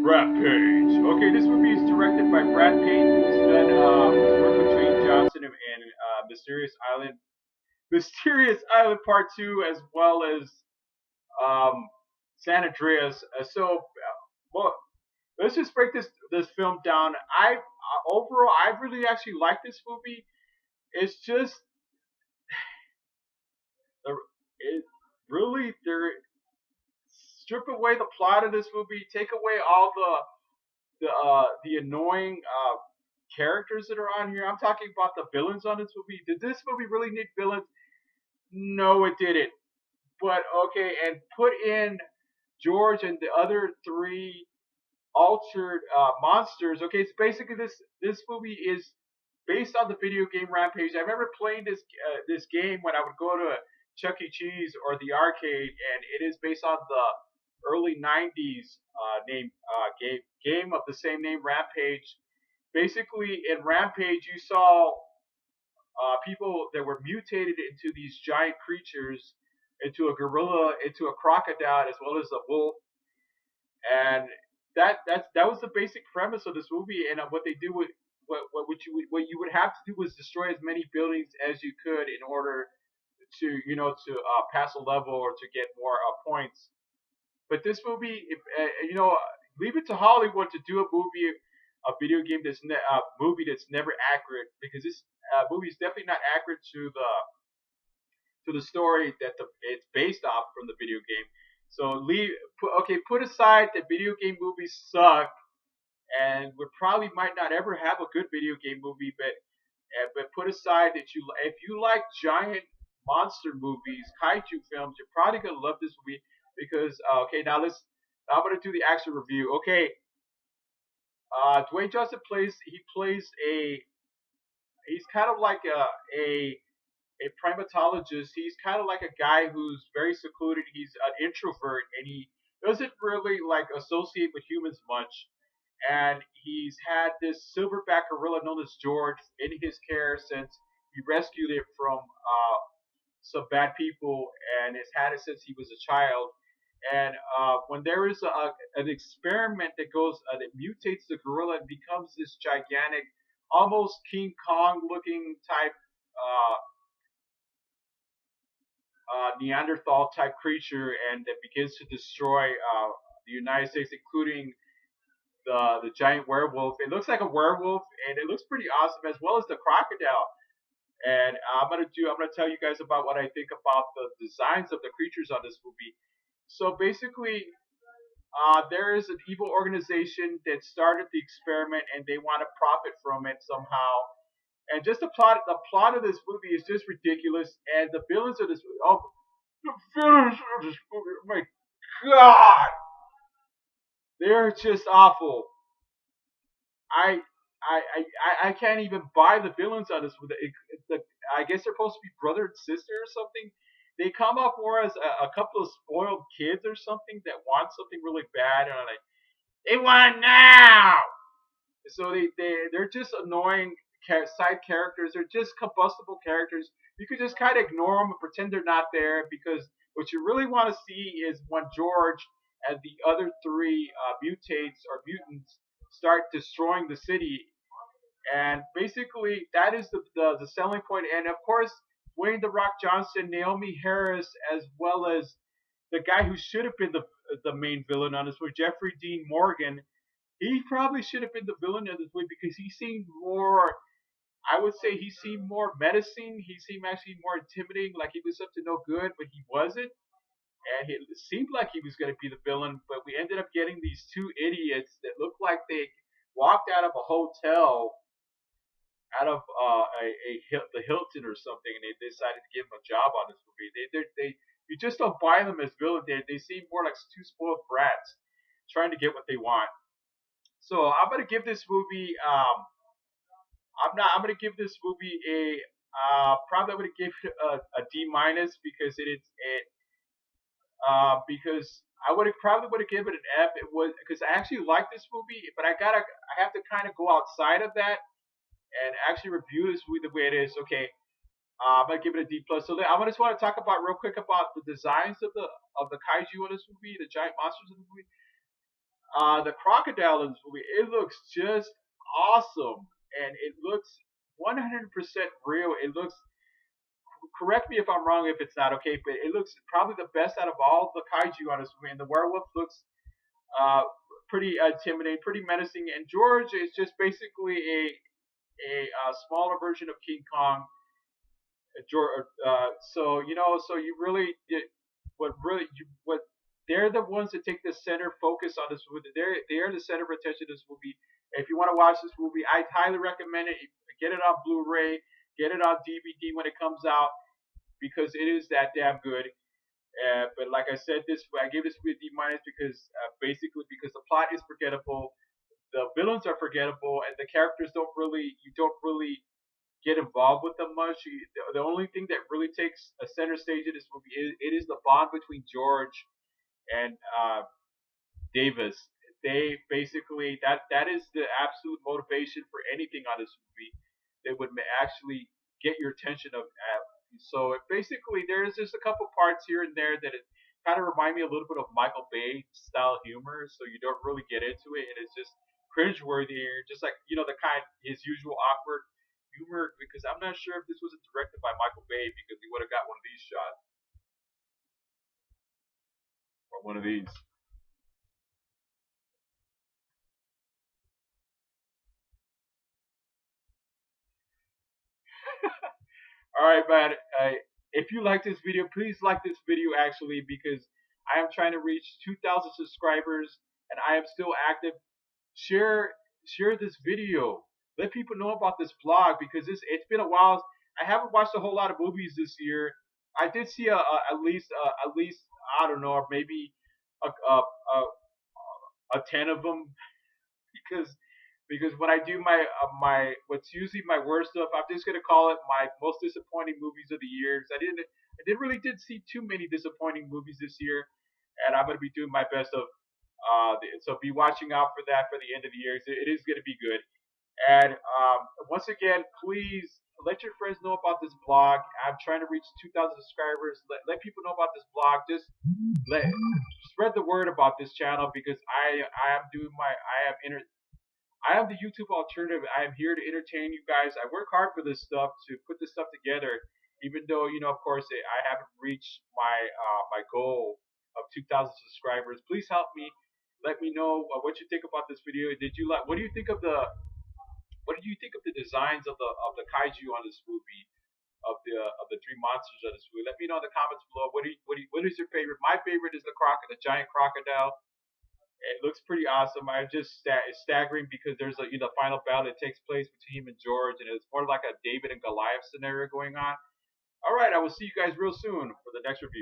Rampage. Okay, this movie is directed by Brad Payton. He's done he's worked with Dwayne Johnson in Mysterious Island Part Two, as well as um, San Andreas. Well, let's just break this film down. Overall, I really actually like this movie. It's just the it really there strip away the plot of this movie, take away all the annoying characters that are on here. I'm talking about the villains on this movie. Did this movie really need villains? No, it didn't. But okay, and put in George and the other three altered monsters. Okay, so basically this movie is based on the video game Rampage. I remember playing this game when I would go to Chuck E. Cheese or the arcade, and it is based on the early '90s game of the same name, Rampage. Basically, in Rampage, you saw people that were mutated into these giant creatures, into a gorilla, into a crocodile, as well as a wolf, and that was the basic premise of this movie. And what they do with what you would have to do was destroy as many buildings as you could in order to pass a level or to get more points. But this movie, if, leave it to Hollywood to do a video game movie that's never accurate, because this movie is definitely not accurate to the story that it's based off from the video game. So put aside that video game movies suck, and we probably might not ever have a good video game movie, but put aside that if you like giant monster movies, kaiju films, you're probably gonna love this movie because okay, I'm gonna do the actual review. Okay, Dwayne Johnson plays he's kind of like a primatologist. He's kind of like a guy who's very secluded. He's an introvert, and he doesn't really like associate with humans much. And he's had this silverback gorilla known as George in his care since he rescued it from some bad people, and has had it since he was a child. And when there is an experiment that that mutates the gorilla and becomes this gigantic, almost King Kong looking type Neanderthal type creature, and that begins to destroy the United States, including the giant werewolf. It looks like a werewolf, and it looks pretty awesome, as well as the crocodile. And I'm gonna tell you guys about what I think about the designs of the creatures on this movie. So basically, there is an evil organization that started the experiment, and they want to profit from it somehow. And just the plot of this movie is just ridiculous. And the villains of this movie, oh, the villains of this movie, oh my god, they're just awful. I I can't even buy the villains on this. I guess they're supposed to be brother and sister or something. They come off more as a couple of spoiled kids or something that want something really bad, and are like, they want it now. So they're just annoying side characters. They're just combustible characters. You could just kind of ignore them and pretend they're not there, because what you really want to see is when George and the other three mutates or mutants start destroying the city. And basically, that is the selling point. And of course, Dwayne the Rock Johnson, Naomi Harris, as well as the guy who should have been the main villain on this movie, Jeffrey Dean Morgan. He probably should have been the villain of this movie because he seemed more. I would say he seemed more menacing. He seemed actually more intimidating, like he was up to no good, but he wasn't. And it seemed like he was going to be the villain, but we ended up getting these two idiots that looked like they walked out of a hotel, out of the Hilton or something, and they decided to give him a job on this movie. You just don't buy them as villains. They seem more like two spoiled brats trying to get what they want. So I'm gonna give this movie. I'm not. I'm gonna give this movie a. Probably I'm gonna give it a D minus because because I would have given it an F. It was because I actually like this movie, but I have to kind of go outside of that and actually review this movie the way it is. Okay, I'm gonna give it a D plus. So I just want to talk about real quick about the designs of the kaiju in this movie, the giant monsters in the movie. The crocodile in this movie, it looks just awesome, and it looks 100% real. It looks, correct me if I'm wrong if it's not okay, but it looks probably the best out of all the kaiju on this movie. And the werewolf looks uh, pretty intimidating, pretty menacing. And George is just basically a smaller version of King Kong. So so you really what really what they're the ones that take the center focus on this movie. They're the center of attention of this movie. If you want to watch this movie, I highly recommend it. Get it on Blu-ray, get it on DVD when it comes out because it is that damn good. But like I said, this I gave this movie a D minus because basically because the plot is forgettable, the villains are forgettable, and the characters don't really get involved with them much. The only thing that really takes a center stage in this movie is the bond between George and Davis. They basically that is the absolute motivation for anything on this movie. That would actually get your attention of. So basically, there's just a couple parts here and there that it kind of remind me a little bit of Michael Bay style humor. So you don't really get into it, and it's just cringeworthy, just like the kind his usual awkward humor. Because I'm not sure if this was directed by Michael Bay because he would have got one of these shots or one of these. All right, man. If you like this video, please like this video actually because I am trying to reach 2,000 subscribers and I am still active. Share this video. Let people know about this vlog because it's been a while. I haven't watched a whole lot of movies this year. I did see at least I don't know, or maybe a 10 of them because when I do my what's usually my worst stuff, I'm just gonna call it my most disappointing movies of the year. I did really did see too many disappointing movies this year, and I'm gonna be doing my best of so be watching out for that for the end of the year. It is gonna be good. And once again, please let your friends know about this blog. I'm trying to reach 2,000 subscribers. Let people know about this blog. Just let spread the word about this channel because I am doing my I am the YouTube alternative. I am here to entertain you guys. I work hard for this stuff to put this stuff together, even though of course, I haven't reached my goal of 2,000 subscribers. Please help me. Let me know what you think about this video. Did you like? What do you think of the? What do you think of the designs of the kaiju on this movie? Of the three monsters of this movie. Let me know in the comments below. What is your favorite? My favorite is the giant crocodile. It looks pretty awesome. It's staggering because there's a final battle that takes place between him and George, and it's more like a David and Goliath scenario going on. All right, I will see you guys real soon for the next review.